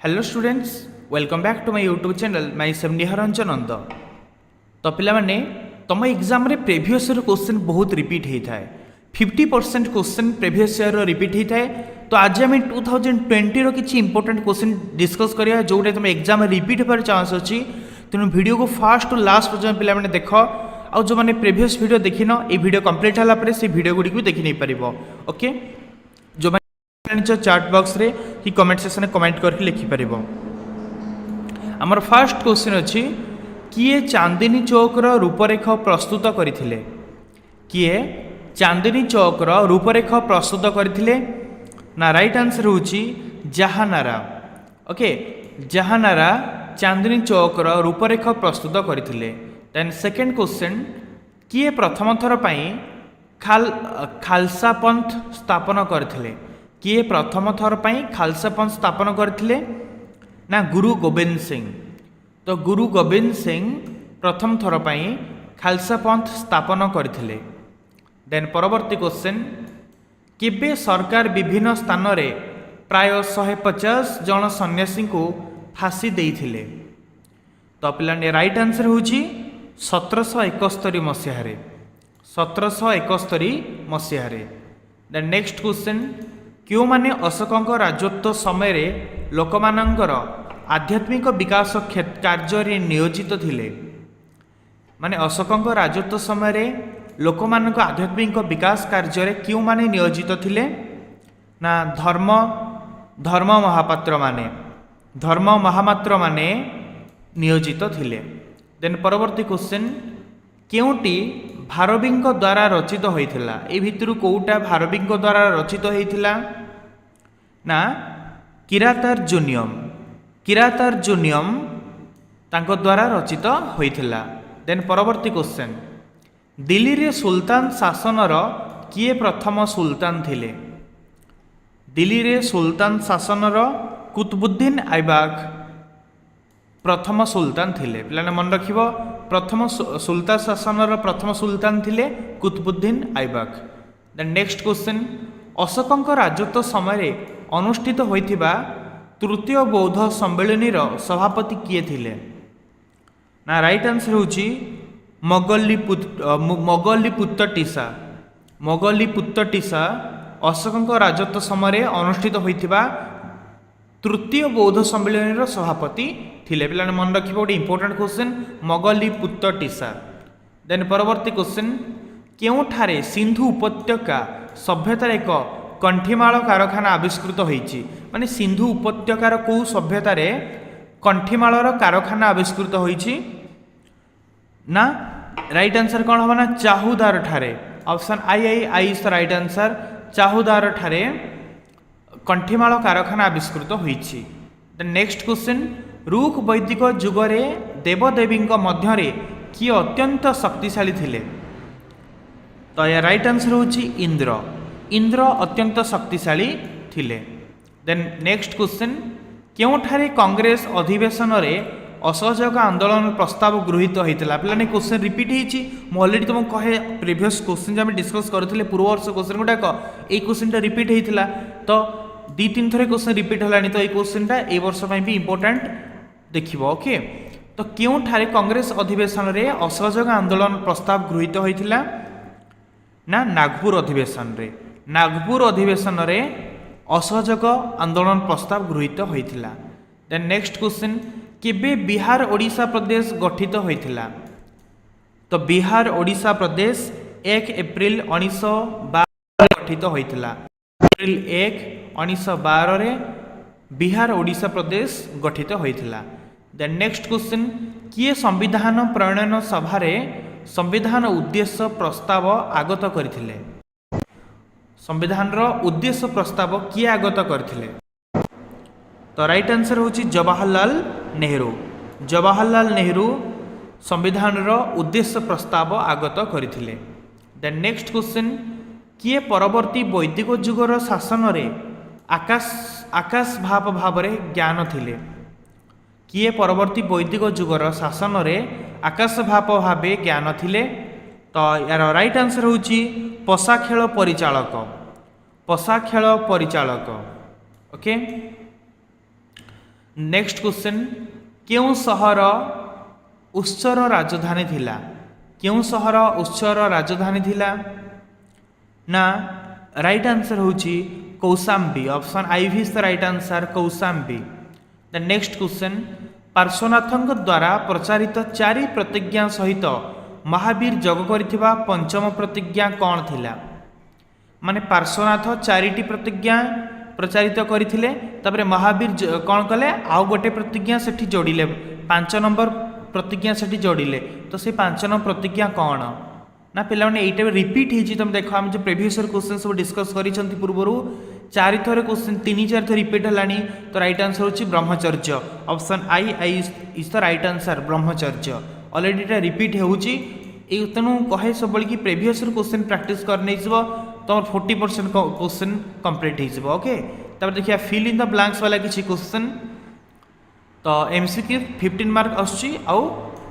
Hello students welcome back to my YouTube channel myself Niharanjan Nanda. तो पिला माने तुम एग्जाम रे प्रीवियस ईयर क्वेश्चन बहुत रिपीट होता है। 50% क्वेश्चन प्रीवियस ईयर रिपीट होता है। तो आज आम 2020 रो किछि इंपोर्टेंट क्वेश्चन डिस्कस करिया जोटा तुम एग्जाम रिपीट होबार चांस अछि। तेणु वीडियो को फास्ट टू लास्ट पर्यंत पिला माने देख आ जो माने प्रीवियस वीडियो देखिन ए वीडियो कंप्लीट होला परे से वीडियो गुडी को देखि नै परिबो। ओके जो चैट बॉक्स रे कि कमेंट सेक्शन में कमेंट करके लिखिपर। आमर फास्ट क्वेश्चन अच्छी किए चांदनी चौकर रूपरेख प्रस्तुत करथिले? किए चांदनी चौकर रूपरेख प्रस्तुत करथिले? ना राइट आंसर होची जहानारा। ओके जहानारा चांदनी चौकर रूपरेख प्रस्तुत करथिले। देन सेकंड क्वेश्चन किए प्रथम थर पई खालसा पंथ स्थापन करथिले? किए प्रथम थर पई खालसा पंथ स्थापन करथिले? ना गुरु गोविंद सिंह। तो गुरु गोविंद सिंह प्रथम थर पई खालसा पंथ स्थापन करथिले। देन परवर्ती क्वेश्चन केबे सरकार विभिन्न स्थान रे प्राय 150 जन सन्यासी को फांसी देइथिले? तो पिलाने राइट आंसर होची 1771 मसीहा रे। 1771 मसीहा रे। देन नेक्स्ट क्वेश्चन क्यों माने अशोकଙ୍କ राजत्व समय रे लोकमानंकर आध्यात्मिक विकास कार्य रे नियोजित थिले? माने अशोकଙ୍କ राजत्व समय रे लोकमानंक आध्यात्मिक विकास कार्य रे क्यों माने नियोजित थिले? ना धर्म महापात्र माने नियोजित थिले। देन परवर्ती क्वेश्चन केउटी भारवीଙ୍କ द्वारा रचित होइथिला? ए भितरु कोउटा भारवीଙ୍କ द्वारा रचित होइथिला? ना किरातार्जुनियम तांको द्वारा रचित होइथिला। देन परवर्ती क्वेश्चन दिल्ली रे सुल्तान शासनर किए प्रथम सुल्तान थिले? दिल्ली रे सुल्तान शासनर कुतुबुद्दीन ऐबक प्रथम सुल्तान थिले। पिलाने मन रखिबो प्रथम सुल्तान शासनर प्रथम सुल्तान थिले Qutubuddin Aibak. Then next question अशोकଙ୍କ राजत्व समय रे अनुष्ठित होइथिबा तृतीय बौद्ध सम्मेलनी रो सभापति किए थिले? ना राइट आंसर होची मोगलीपुत्त टीसा अशोकଙ୍କ राजत्व समय रे अनुष्ठित होइथिबा तृतीय बौद्ध सम्मेलन सभापति थिले। पिलाने मन रखिबो गोटे इंपोर्टेंट क्वेश्चन मोगलीपुत्त टीसा। देन परवर्ती क्वेश्चन केउठारे सिंधु उपत्यका सभ्यतार एक कंठीमाल कारखाना आविष्कृत होईची? माने सिंधु उपत्यकार को सभ्यतार कंठीमालर कारखाना आविष्कृत होईची? ना राइट आंसर कौन होगा? ना चाहुदार ठारे। Option I is the right answer. चाहुदार ठारे कंठीमाल कारखाना आविष्कृत होईची। देन नेक्स्ट क्वेश्चन रूख वैदिक जुगरे देवदेवी मध्य किए अत्यंत शक्तिशाली थिले? तो या राइट आंसर होची इंद्र अत्यंत शक्तिशाली थिले। देन नेक्स्ट क्वेश्चन केउठारे कांग्रेस अधिवेशन रे असहयोग आंदोलन प्रस्ताव गृहीत होइतिला? पिलाने क्वेश्चन रिपीट होईची। मु ऑलरेडी तुमको कहे प्रीवियस क्वेश्चन जे हम डिस्कस करथिले पूर्व वर्ष क्वेश्चन गुडाक ए क्वेश्चनटा रिपीट होइतिला। तो 2-3 थरे क्वेश्चन रिपीट हलानी। तो ए क्वेश्चनटा ए वर्ष पई भी इंपोर्टेंट देखिबो। ओके तो केउठारे कांग्रेस अधिवेशन रे असहयोग आंदोलन प्रस्ताव गृहीत होइतिला? ना नागपुर अधिवेशन रे। नागपुर अधिवेशन रे असहयोग आंदोलन प्रस्ताव गृहीत होइतिला। देन नेक्स्ट क्वेश्चन केबे बिहार ओडिशा प्रदेश गठित होइतिला? तो बिहार ओडिशा प्रदेश 1 एप्रिल 1912 गठित होइतिला। एप्रिल 1 1912 रे बिहार ओडिशा प्रदेश गठित होइतिला। देन नेक्स्ट क्वेश्चन किए संविधान प्रणयन सभा रे संविधान उद्देश्य प्रस्ताव आगत करथिले? संविधान रो उद्देश्य प्रस्ताव किए आगत करथिले? तो राइट आंसर होची जवाहरलाल नेहरू। जवाहरलाल नेहरू संविधान रो उद्देश्य प्रस्ताव आगत करथिले। देन नेक्स्ट क्वेश्चन किए परवर्ती वैदिक जुगर शासन रे आकाश भाव रे ज्ञान थिले? किए परवर्ती वैदिक जुगर शासन रे आकाश भाव भावे ज्ञान थिले? तो यार राइट आंसर होची पशा खेल परिचालक। ओके नेक्स्ट क्वेश्चन क्यों सहर उच्चर राजधानी थिला क्यों सहर उच्चर राजधानी थिला ना राइट आंसर होची Kaushambi option I is the right answer Kaushambi. The next question पार्श्वनाथଙ୍କ द्वारा प्रचारित 4 प्रतिज्ञा सहित महावीर जग करिथिबा पंचम प्रतिज्ञा कौन थिला माने पार्श्वनाथ 4टी प्रतिज्ञा प्रचारित करथिले तापरे महावीर कौन कले आउ गोटे प्रतिज्ञा सेठी जोड़िले 5 नंबर प्रतिज्ञा सेठी जोड़िले तो से 5 नंबर प्रतिज्ञा कौन ना पिला माने एटा रिपीट हिची तुम देखो हम जो प्रीवियस क्वेश्चन सब डिस्कस करिसंती पूर्वरु 4 थर क्वेश्चन 3-4 थर रिपीट हलानी तो राइट आंसर होची ब्रह्मचर्य option I is the right answer ब्रह्मचर्य ऑलरेडी एटा रिपीट होउची ए तनु कहे सब बल की प्रीवियस क्वेश्चन प्रैक्टिस करने जबो तो 40% क्वेश्चन कंप्लीट हो जबो ओके। तब देखिए फिल इन द ब्लैंक्स वाला किछि क्वेश्चन तो एमसीक्यू 15 मार्क आछी आउ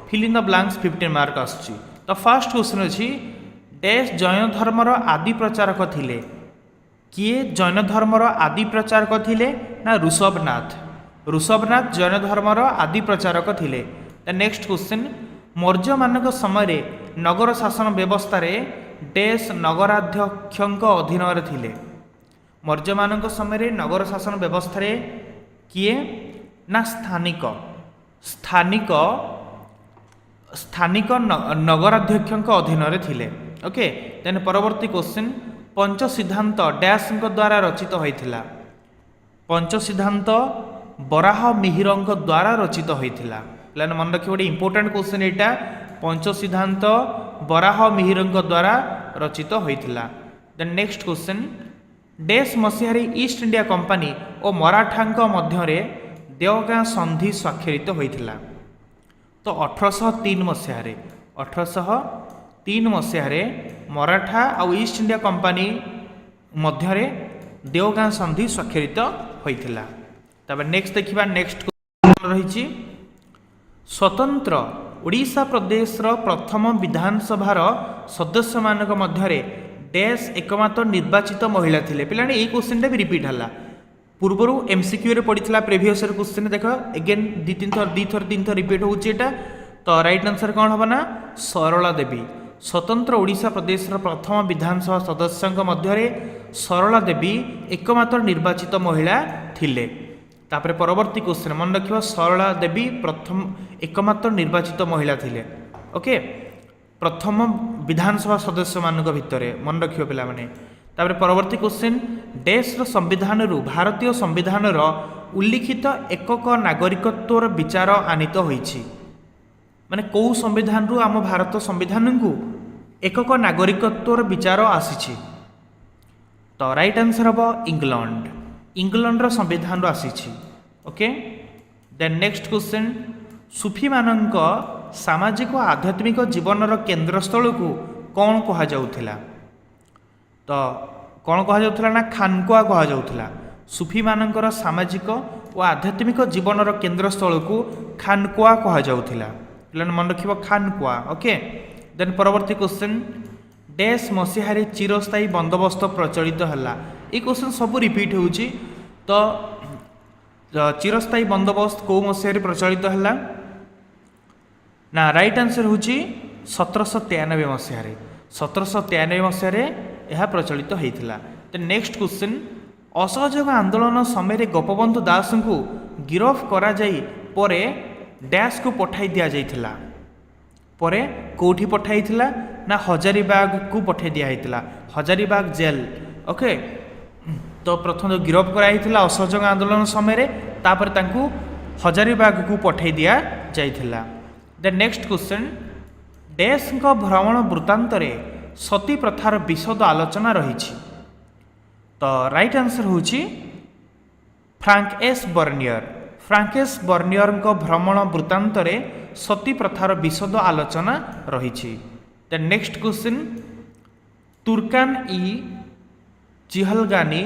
fill in the blanks 15 mark आछी। तो फर्स्ट क्वेश्चन अछि डैश जैन धर्मर आदि प्रचारक थिले किए जैन धर्मर आदि प्रचारक थिले ना ऋषभनाथ जैन धर्मर आदि प्रचारक थिले। द नेक्स्ट क्वेश्चन मौर्य मानक समय रे नगर शासन व्यवस्था रे डैश नगराध्यक्षଙ୍କ अधीन थिले मौर्य मानक समय रे नगर शासन व्यवस्था रे किए ना स्थानिक नगराध्यक्षଙ୍କ अधीन रे थिले ओके। देन परवर्ती क्वेश्चन पंच सिद्धांत डैश द्वारा रचित होइथिला पंच सिद्धांत बराह मिहिरଙ୍କ द्वारा रचित होइथिला प्लान मन रखियो गोटे इंपोर्टेंट क्वेश्चन एटा पंच सिद्धांत बराह मिहिरଙ୍କ द्वारा रचित होइथिला। देन नेक्स्ट क्वेश्चन डैश मसीहारे ईस्ट इंडिया कंपनी और मराठाଙ୍କ मध्यरे देवगां संधि स्वाक्षरित होइथिला तो 1803 मसीहारे मराठा और ईस्ट इंडिया कंपनी मध्यरे देवगां संधि स्वाक्षरित होइथिला। तब नेक्स्ट देखिबा नेक्स्ट क्वेश्चन रहिछि स्वतंत्र ओडिशा प्रदेश प्रथम विधानसभार सदस्य मानक मध्यरे डैश एकमात्र निर्वाचित महिला थिले पिलाने ए क्वेश्चन भी रिपीट हला पूर्वर एमसीक्यू रे पड़ीथिला प्रीवियस क्वेश्चन देख अगेन 2-3 थर रिपीट होउची एटा तो राइट आंसर कौन होबा ना सरला देवी स्वतंत्र ओडिशा प्रदेश प्रथम विधानसभा सदस्यଙ୍କ मध्यरे सरला देवी एकमात्र निर्वाचित महिला थिले। तापर परवर्ती क्वेश्चन मन रखिबा सरला देवी प्रथम एकमात्र निर्वाचित महिला थिले ओके प्रथम विधानसभा सदस्य मानक भितरे मन रखियो पिला माने। तापर परवर्ती क्वेश्चन डैश संविधान रु भारतीय संविधान उल्लिखित एकक नागरिकत्वर विचार आनीत होइछि माने कौ संविधान रु आम भारत संविधान को एकक नागरिकत्वर विचार आसीछि तो राइट आंसर हम इंग्लैंड संविधान रो आसीछि ओके। देन नेक्स्ट क्वेश्चन सूफी मानक सामाजिक और आध्यात्मिक जीवन केन्द्रस्थल को कौन कह जाउथिला तो कौन कह जाउथिला ना खानकुआ कह जाउथिला सूफी मानकर सामाजिक और आध्यात्मिक जीवन केन्द्रस्थल को खानकुआ कह जाउथिला पिलान मन रखिबो खानकुआ ओके। देन परवर्ती क्वेश्चन डैश मसीहारे चिरस्थायी बंदोबस्त प्रचलित हला ये क्वेश्चन सब रिपीट होउची तो चिरस्थायी बंदोबस्त को मसीहारे प्रचलित हला ना राइट आंसर होची 1793 मसीहारे 1793 मसीहारे यह प्रचलित होइथिला। तो नेक्स्ट क्वेश्चन असहयोग आंदोलन समय गोपबंधु दास को गिरफ करा जाई परे डैश को पठाई दिया जाइथिला परे कोठी पठाइथिला ना हजारीबाग को पठाई दिया जाइथिला हजारीबाग जेल ओके। तो प्रथम गिरफ कराइथिला असहयोग आंदोलन समय तापर तांकू हजारीबाग को पठाई दिया जाइथिला। द नेक्स्ट क्वेश्चन डैश भ्रमण वृत्तांत सती प्रथार विशद आलोचना रही तो राइट आंसर होची फ्रांकेस बर्नियर भ्रमण वृत्तांत सती प्रथार विशद आलोचना रही। द नेक्स्ट क्वेश्चन तुर्कान ई चिहलगानी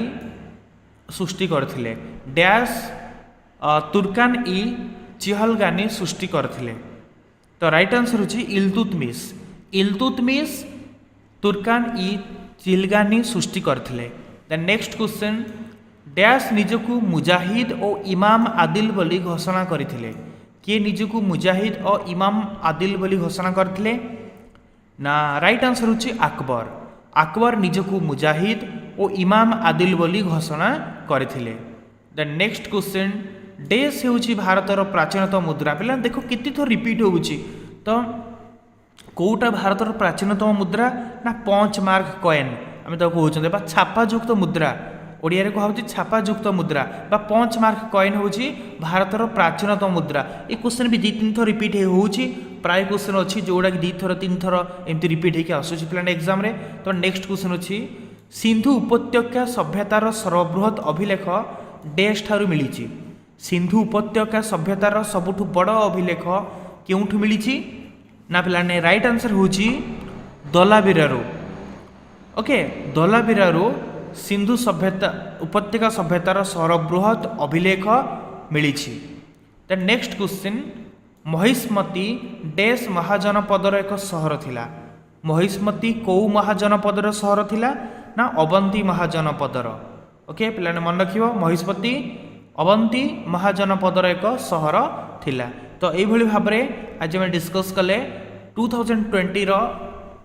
सृष्टि करथिले डैश तुर्कान ई चिहलगानी सृष्टि करथिले तो राइट आंसर होची इल्तुतमिश तुर्कान ई चिहलगानी सृष्टि करथिले। द नेक्स्ट क्वेश्चन ଡ୍ୟାସ୍ ନିଜକୁ ମୁଜାହିଦ ଓ ଇମାମ ଆଦିଲ ବୋଲି ଘୋଷଣା କରିଥିଲେ। କିଏ ନିଜକୁ ମୁଜାହିଦ ଓ ଇମାମ ଆଦିଲ ବୋଲି ଘୋଷଣା କରିଥିଲେ? ନା ରାଇଟ୍ ଆନ୍ସର ହେଉଛି ଆକବର। ଆକବର ନିଜକୁ ମୁଜାହିଦ ଓ ଇମାମ ଆଦିଲ ବୋଲି ଘୋଷଣା କରିଥିଲେ। ଦ ନେକ୍ସଟ କ୍ୱେଶ୍ଚନ୍, ଡେସ୍ ହେଉଛି ଭାରତର ପ୍ରାଚୀନତମ ମୁଦ୍ରା। ପିଲା ଦେଖ କେତେ ଥର ରିପିଟ୍ ହେଉଛି। ତ କେଉଁଟା ଭାରତର ପ୍ରାଚୀନତମ ମୁଦ୍ରା? ନା ପଞ୍ଚ ମାର୍କ କଏନ୍ ଆମେ ତାକୁ କହୁଛନ୍ତି ବା ଛାପାଯୁକ୍ତ ମୁଦ୍ରା। ଓଡ଼ିଆରେ କୁହାଯାଉଛି ଛାପାଯୁକ୍ତ ମୁଦ୍ରା ବା ପଞ୍ଚ ମାର୍କ କଏନ୍ ହେଉଛି ଭାରତର ପ୍ରାଚୀନତମ ମୁଦ୍ରା। ଏ କ୍ୱେଶ୍ଚନ୍ ବି ଦୁଇ ତିନି ଥର ରିପିଟ୍ ହେଉଛି। ପ୍ରାୟ କ୍ୱେଶ୍ଚନ୍ ଅଛି ଯେଉଁଟାକି ଦୁଇଥର ତିନିଥର ଏମିତି ରିପିଟ୍ ହେଇକି ଆସୁଛି ପିଲାମାନେ ଏକ୍ଜାମ୍ରେ। ତ ନେକ୍ସଟ କ୍ୱେଶ୍ଚନ୍ ଅଛି, ସିନ୍ଧୁ ଉପତ୍ୟକା ସଭ୍ୟତାର ସର୍ବବୃହତ ଅଭିଲେଖ ଡେସ୍ ଠାରୁ ମିଳିଛି। ସିନ୍ଧୁ ଉପତ୍ୟକା ସଭ୍ୟତାର ସବୁଠୁ ବଡ଼ ଅଭିଲେଖ କେଉଁଠୁ ମିଳିଛି? ନା ପିଲାମାନେ ରାଇଟ୍ ଆନ୍ସର ହେଉଛି ଦଲାବୀରାରୁ। ଓକେ, ଦଲାବୀରାରୁ ସିନ୍ଧୁ ସଭ୍ୟତା ଉପତ୍ୟକା ସଭ୍ୟତାର ସର୍ବବୃହତ ଅଭିଲେଖ ମିଳିଛି। ଦ ନେକ୍ସଟ କ୍ୱେଶ୍ଚନ୍, ମହିଷ୍ମତି ଡେସ୍ ମହାଜନପଦର ଏକ ସହର ଥିଲା। ମହିଷ୍ମତି କେଉଁ ମହାଜନପଦର ସହର ଥିଲା? ନା ଅବନ୍ତୀ ମହାଜନପଦର। ଓକେ ପିଲାମାନେ ମନେ ରଖିବ, ମହିଷ୍ମତି ଅବନ୍ତୀ ମହାଜନପଦର ଏକ ସହର ଥିଲା। ତ ଏଇଭଳି ଭାବରେ ଆଜି ଆମେ ଡିସ୍କସ୍ କଲେ 2020ର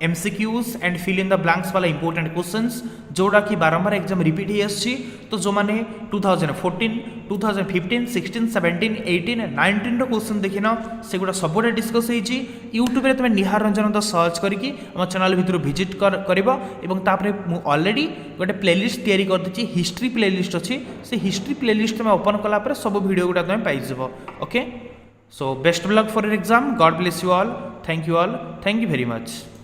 MCQs and fill in the blanks वाला इंपोर्टेंट क्वेश्चंस जोड़ा कि बारंबार एग्जाम रिपीट ही आसी। तो जो मैंने 2014, 2015, 16, 17, 18, 19 रो क्वेश्चन देखिन से गुडा सबुडा डिस्कस होईची। यूट्यूब रे तुम निहार रंजन तो सर्च करके हम चैनल भितर विजिट करबो एवं तापरे मु ऑलरेडी गोटे प्लेलिस्ट तैयारी कर दिछि, हिस्ट्री प्लेलिस्ट अछि। से हिस्ट्री प्लेलिस्ट में ओपन कला पर सब वीडियो गुडा तुम पाइ जबो। Okay, so best of luck for your exam. God bless you all. Thank you all. Thank you very much.